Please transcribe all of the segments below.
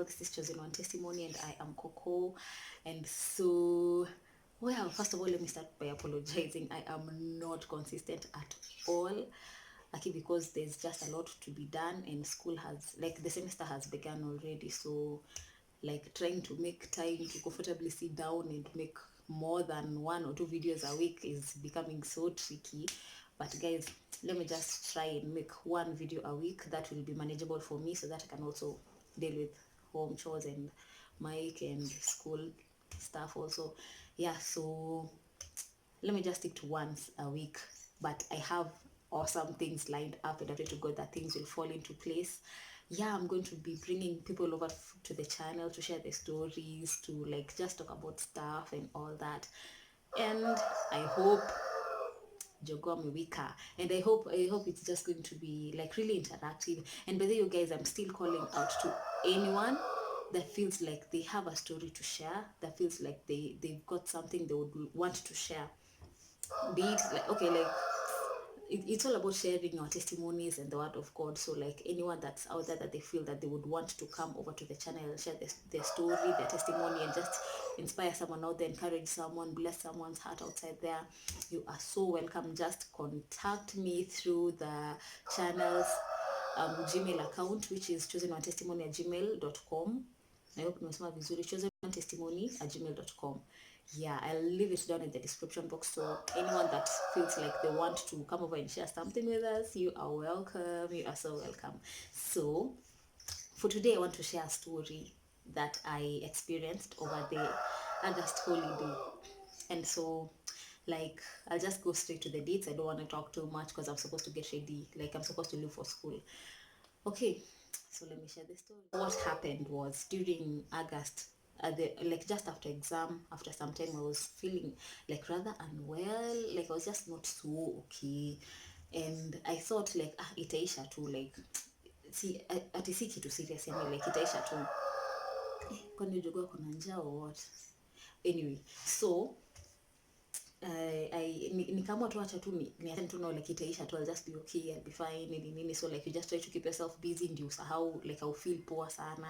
channel. This is Chosen One Testimony and I am Coco. And so, well, first of all, let me start by apologizing. I am not consistent at all. Lucky because there's just a lot to be done and school has, like, the semester has begun already. So like trying to make time to comfortably sit down and make more than 1 or 2 videos a week is becoming so tricky. But guys, let me just try and make 1 video a week that will be manageable for me, so that I can also deal with home chores and mic and school stuff also. Yeah, so let me just stick to once a week, but I have awesome things lined up and I pray to God that things will fall into place. Yeah, I'm going to be bringing people over to the channel to share their stories, to like just talk about stuff and all that. And I hope Jogo Miwika, and I hope it's just going to be like really interactive. And by the way, you guys, I'm still calling out to anyone that feels like they have a story to share, that feels like they've got something they would want to share. Be it like, okay, like it's all about sharing our testimonies and the word of God. So like anyone that's out there that they feel that they would want to come over to the channel and share their story, their testimony, and just inspire someone out there, encourage someone, bless someone's heart outside there, you are so welcome. Just contact me through the channel's Gmail account, which is chosenonetestimony@gmail.com. I hope nimesema vizuri, chosenonetestimony@gmail.com. Yeah, I'll leave it down in the description box, so anyone that feels like they want to come over and share something with us, you are welcome. You are so welcome. So for today, I want to share a story that I experienced over the August holiday. And so, like, I'll just go straight to the dates. I don't want to talk too much because I'm supposed to get ready, like I'm supposed to leave for school. Okay, so let me share the story. What happened was during August, like just after exam, after some time, I was feeling like rather unwell. Like I was just not so okay, and I thought like itaisha too. Like see, ati si kitu serious yani, like itaisha tu. Kwani jogoo kuna njaa or what? Anyway, so nikaamua tu acha tu ni tu, no, like itaisha tu, I'll just be okay, I'll be fine, nini. So like you just try to keep yourself busy ndio usahau, like I'll feel poor sana.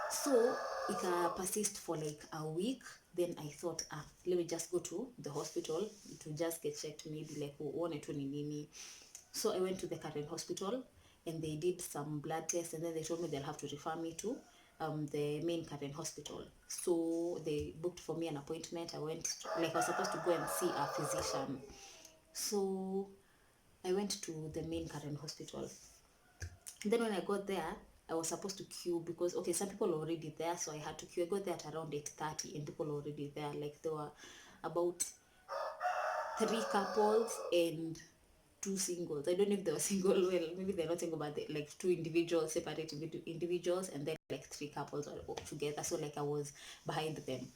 So ika persist for like a week. Then I thought let me just go to the hospital to just get checked, maybe like uone tu ni nini. So I went to the current hospital and they did some blood tests, and then they told me they'll have to refer me to the main current hospital. So they booked for me an appointment. I went, like I was supposed to go and see a physician. So I went to the main current hospital. And then when I got there, I was supposed to queue because, okay, some people were already there, so I had to queue. I got there at around 8:30 and people were already there. Like there were about 3 couples and 2 singles. I don't know if they were single, well, maybe they're not single, but they, like 2 individuals, separate individuals, and then like 3 couples all together. So like I was behind them.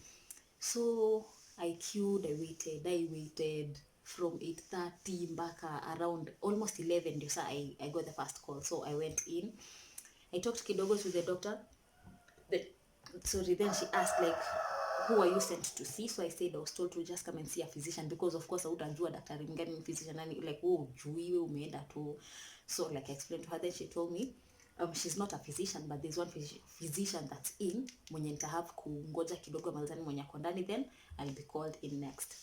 So I queued, I waited from 8:30 back around almost 11. So I got the first call. So I went in. I talked kidogo to the doctor. Then she asked like, who are you sent to see? So I said I was told to just come and see a physician, because of course hautajua daktari mgani physician nani, like ujui wewe umeenda tu. So like I explained to her. Then she told me she's not a physician, but there's one physician that's in mwenye nitahave kungoja kidogo malizani mwenye ako ndani, then I'll be called in next.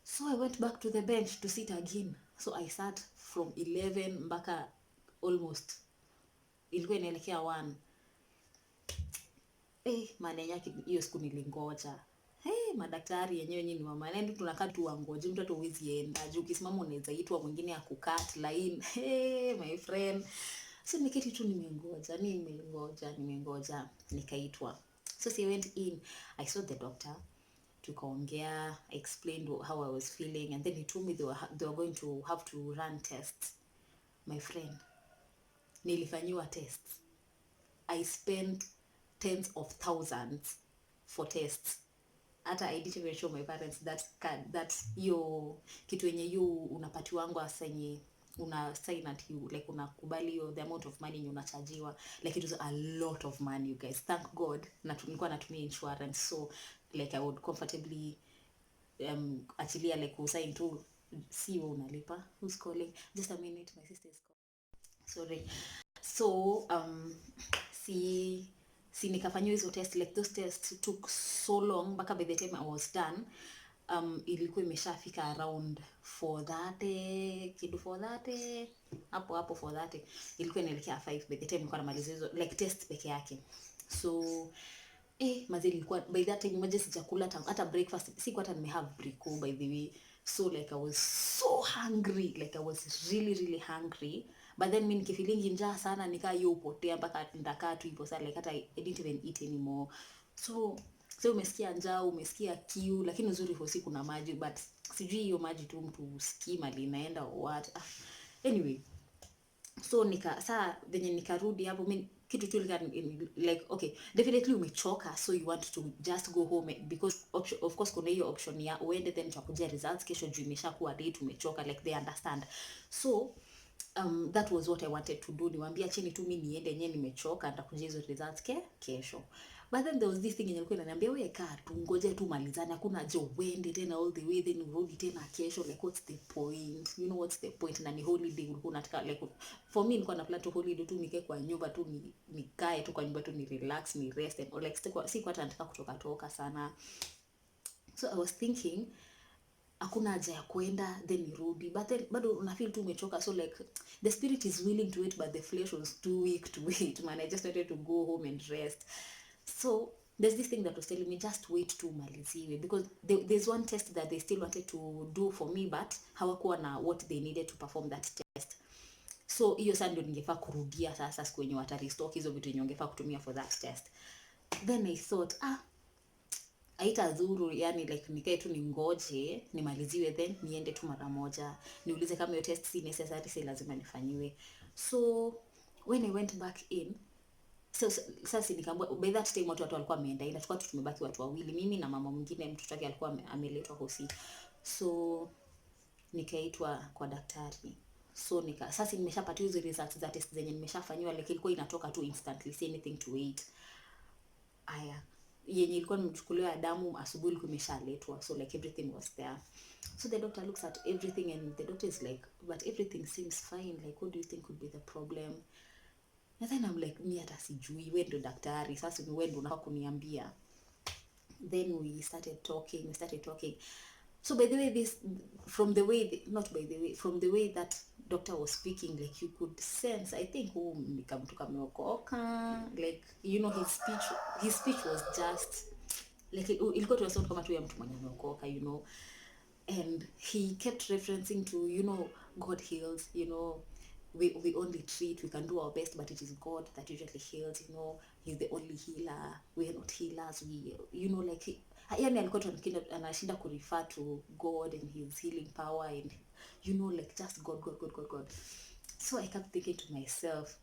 So I went back to the bench to sit again. So I sat from 11 mpaka almost ilikuwa inaelekea 1. Maneno yake hiyo siku nilingoja. Madaktari yenyewe nyinyi ni mama. Ndio tunakaa tu wangoje, mtu hata huwezi enda. Juu ukisimama unaweza itwa mwingine akukat line. My friend. So niketi tu nimengoja nikaitwa. So I went in. I saw the doctor. Tukaongea, I explained how I was feeling, and then he told me they were going to have to run tests. My friend, nilifanyiwa tests. I spent tens of thousands for tests. Hata I didn't even show my parents that card, that hiyo kitu yenye you unapatiwangu asenye una sign at you, like unakubali hiyo the amount of money unachajiwa. Like it was a lot of money, you guys. Thank God na tulikuwa natumia insurance, so like I would comfortably achilia like usign tu, si wewe unalipa. Who's calling? Just a minute, my sister is calling. Sorry. So si nikafanywa hizo test, like those tests took so long mpaka by the time I was done ilikuwa imeshafika around 4:30 kidu 4:30 hapo 4:30 ilikuwa inaelekea 5 by the time nilikuwa namaliza hizo like test peke yake. So mazili ilikuwa by that time imagine sijakula hata breakfast, sikuwa hata nimehave briko by the way. So like I was so hungry, like I was really really hungry, but then mimi nikifeeling njaa sana nikaa hiyo upotea mpaka ndakaa tu hivyo sana, like hata I didn't even eat anymore. So umesikia njaa, umesikia kiu, lakini uzuri kwa siku na maji, but sijui hiyo maji tu mtu usikii mali inaenda or what. Anyway, so saa venye nikarudi hapo mimi kitu tu like okay, definitely umechoka, so you want to just go home because of course kuna hiyo option ya uende then utakuja results kesho juu imeshakuwa date, umechoka, like they understand. So that was what I wanted to do, niwaambia chini tu mimi niende yenyewe nimechoka, nitakuja hizo results kesho. But then there was this thing ilikuwa inaniambia wewe kaa tu ngoje tu malizane, hakuna haja uende tena all the way then urudi tena kesho, like what's the point, you know what's the point, na ni holiday ulikuwa unataka like for me nilikuwa na plan to holiday tu nikae kwa nyumba tu nikae tu kwa nyumba tu ni relax ni rest and or like sikuwa hata nataka kutoka sana. So I was thinking hakuna haja ya kwenda then nirudi, but then bado una feel tu umechoka, so like the spirit is willing to wait but the flesh was too weak to wait, man. I just wanted to go home and rest. So there's this thing that was telling me just wait to maliziwe because there's one test that they still wanted to do for me but hawakuwa na what they needed to perform that test. So hiyo sasa ndio ningefaa kurudia sasa siku yenye watarestock hizo vitu yenye ungefaa kutumia for that test. Then I thought haitadhuru, yani like nikae tu ningoje nimaliziwe then niende tu mara moja niulize kama hiyo test si necessary, si lazima nifanyiwe. So when I went back in, so sasa nikaambiwa by that time watu walikuwa wameenda, ila tulikuwa tumebaki watu wawili, mimi na mama mwingine mtoto wake alikuwa ameletwa hosi. So nikaitwa kwa daktari. So sasa nimeshapata hizo results za test zenye nimeshafanywa, like ilikuwa inatoka tu instantly, see anything to wait. Aya yenye ilikuwa nimechukuliwa damu asubuhi ilikuwa imeshaletwa, so like everything was there. So the doctor looks at everything and the doctor is like, but everything seems fine, like what do you think could be the problem? And then I'm like, mimi hata sijui, wewe ndo daktari, sasa ni wewe ndo unafaa kuniambia. Then we started talking. So by the way, from the way that doctor was speaking, like you could sense, I think mtu kameokoka, like you know his speech was just like ilikuwa tu sound kama tu ya mtu mwenye ameokoka, you know. And he kept referencing to, you know, God heals, you know, we only treat, we can do our best, but it is God that usually heals, you know, he's the only healer, we are not healers, we, you know, like yani alikuwa anashinda kurefer to God and his healing power and, you know, like just God. So I kept thinking to myself,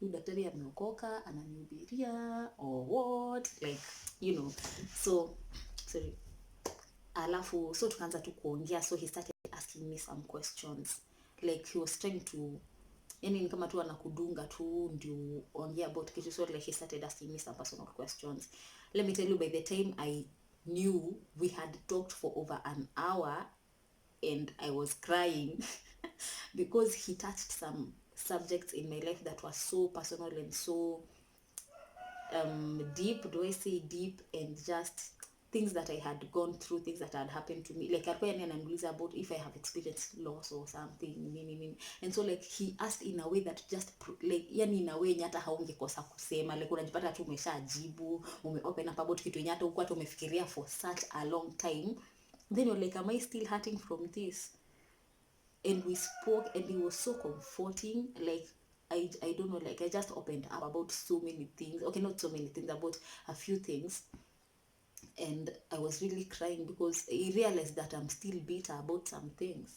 huyu daktari ameokoka ananihubiria or what, like, you know. So sorry, alafu so tukaanza tu kuongea, so he started asking me some questions, like he was trying to, yani ni kama tu anakudunga tu ndio ongea about kitu, so like he started asking me some personal questions. Let me tell you, by the time I knew, we had talked for over an hour and I was crying because he touched some subjects in my life that were so personal and so deep, do I say deep, and just things that I had gone through, things that had happened to me, like alikuwa yani ananiuliza about if I have experienced loss or something nini. And so like he asked in a way that just like yani in a way hata haungekosa kusema, like unajipata tu umeshajibu, umeopen up about kitu yenye hata huko hata umefikiria for such a long time, then you're like, am I still hurting from this? And we spoke and it was so comforting, like I don't know, like I just opened up about so many things, okay, not so many things, about a few things. And I was really crying because I realized that I'm still bitter about some things,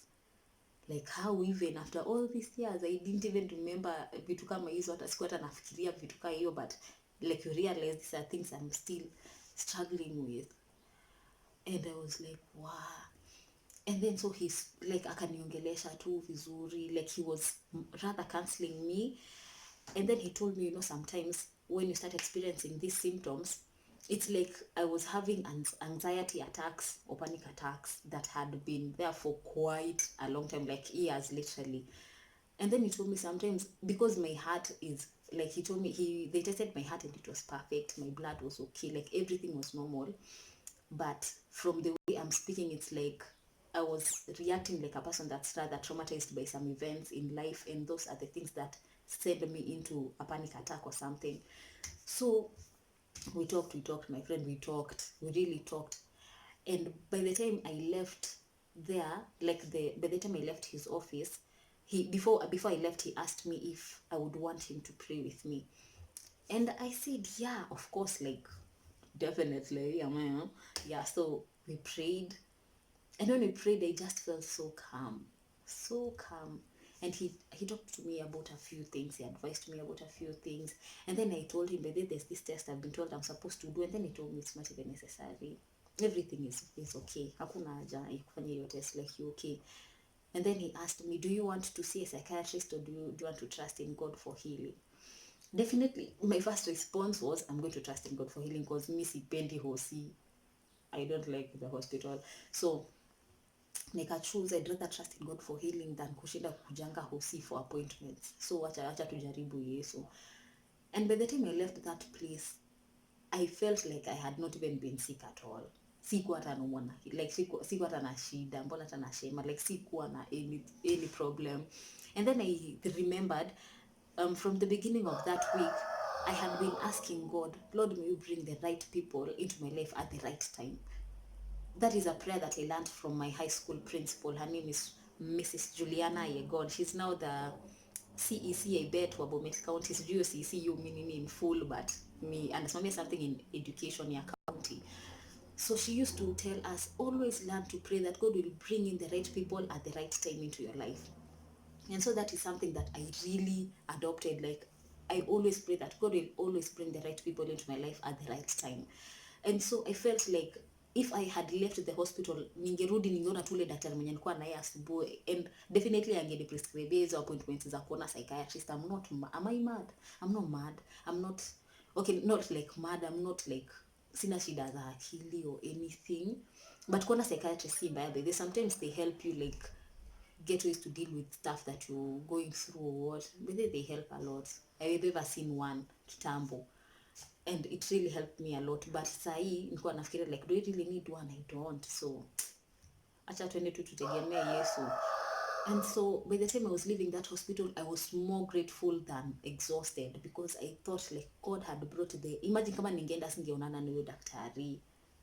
like how even after all these years I didn't even remember vitu kama hizo, hata sikuwa hata nafikiria vitu kama hiyo, but like you realize these are things I'm still struggling with. And I was like, wow. And then so he's like akaniongelesha tu vizuri, like he was rather counseling me. And then he told me, you know, sometimes when you start experiencing these symptoms, it's like I was having anxiety attacks or panic attacks that had been there for quite a long time, like years literally. And then he told me sometimes because my heart is like he told me they tested my heart and it was perfect, my blood was okay, like everything was normal. But from the way I'm speaking, it's like I was reacting like a person that's rather traumatized by some events in life, and those are the things that send me into a panic attack or something. So we talked, my friend, we really talked. And by the time I left there, like by the time I left his office, he before I left, he asked me if I would want him to pray with me. And I said, yeah, of course, like definitely, yeah, man. Yeah, so we prayed. And when we prayed, I just felt so calm, so calm. And he talked to me about a few things. He advised me about a few things. And then I told him, but there's this test I've been told I'm supposed to do. And then he told me it's not even necessary. Everything is okay. Hakuna haja ya kufanya hiyo test, like you okay. And then he asked me, do you want to see a psychiatrist, or do you want to trust in God for healing? Definitely, my first response was, I'm going to trust in God for healing, because me sipendi hosi. I don't like the hospital. So choose, I'd rather trust in God for healing than kushinda kujanga hosi for appointments. So acha tujaribu Yesu. And by the time I left that place, I felt like I had not even been sick at all. Sikuwa hata naumwa, like sikuwa hata na shida, mbona hata na shema, like sikuwa na any problem. And then I remembered, from the beginning of that week, I had been asking God, Lord, may you bring the right people into my life at the right time. That is a prayer that I learned from my high school principal. Her name is Mrs. Juliana Yegon. She's now the CEC, I bet, wa Bomet County. Sijui CEC meaning in full, but me anasimamia something in education ya county. So she used to tell us, always learn to pray that God will bring in the right people at the right time into your life. And so that is something that I really adopted. Like, I always pray that God will always bring the right people into my life at the right time. And so I felt like if I had left the hospital, ningerudi ningeona tule daktari mwenye nilikuwa naye asubuhi, and definitely angeni prescribe hizo appointments za kuona psychiatrist. Am I mad? I'm not mad. I'm not, okay, not like mad. I'm not like sina shida za akili or anything. But kuona psychiatrist si mbaya. They sometimes they help you like get ways to deal with stuff that you're going through or what. But they help a lot. I've ever seen one kitambo, and it really helped me a lot. But sahi nilikuwa nafikiria like, do I really need one? I don't. So acha tuende tu tutegemee Yesu. And so by the time I was leaving that hospital, I was more grateful than exhausted, because I thought like God had brought imagine kama ningeenda singeonana na huyo daktari,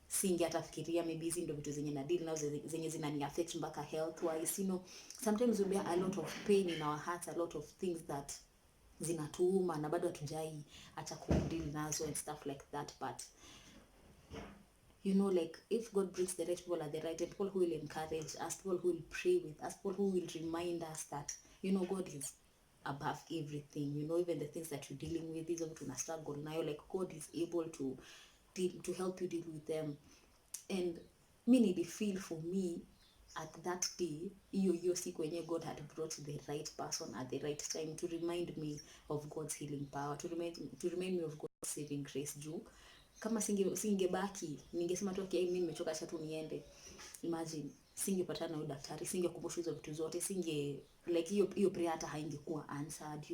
singe atafikiria maybe hizi ndo vitu zenye na deal now zenye zinani affect mpaka health wise, sometimes we bear a lot of pain in our hearts, a lot of things that zinatuuma na bado hatujai acha kudeal nazo and stuff like that. But like if God brings the right people at the right time, people who will encourage us, people who will pray with us, people who will remind us that God is above everything. Even the things that you're dealing with, these are to struggle now, like God is able to help you deal with them. And me need feel for me at that day, hiyo siku wenye God had brought the right person at the right time to remind me of God's healing power, to remind me of God's saving grace. Juu kama singebaki ningesema tu okay, mimi nimechoka, acha tu niende. Imagine singepatana na huyo daktari, singekumbushwa hizo vitu zote, like hiyo prayer hata haingekuwa answered.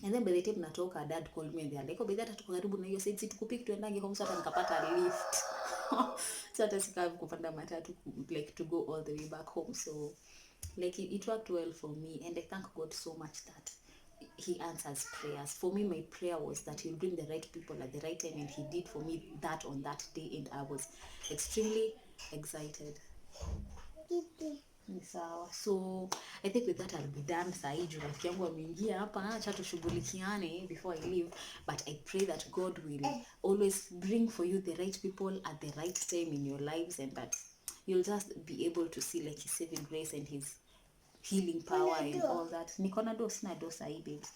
And then by the time natoka, dad called me and they are like, oh, by that tuko karibu na hiyo side, si tukupiki tuendange home. Sasa nikapata lift. Sasa sika kupanda matatu like to go all the way back home. So like it worked well for me, and I thank God so much that he answers prayers. For me, my prayer was that he'll bring the right people at the right time, and he did for me that on that day, and I was extremely excited. Sawa. So I think with that I'll be done. Sahi juu rafiki yangu ameingia hapa, acha tushughulikiane before I leave. But I pray that God will always bring for you the right people at the right time in your lives, and that you'll just be able to see like his saving grace and his healing power and all that. Niko na do sina do sahi, babes.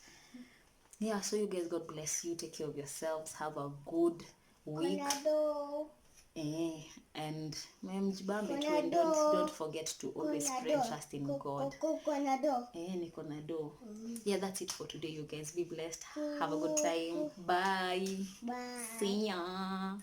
Yeah, so you guys, God bless you. Take care of yourselves. Have a good week. And mjibambe tu, and don't forget to always pray and trust in God. Niko na do. Yeah, that's it for today, you guys. Be blessed. Have a good time. Bye. See ya.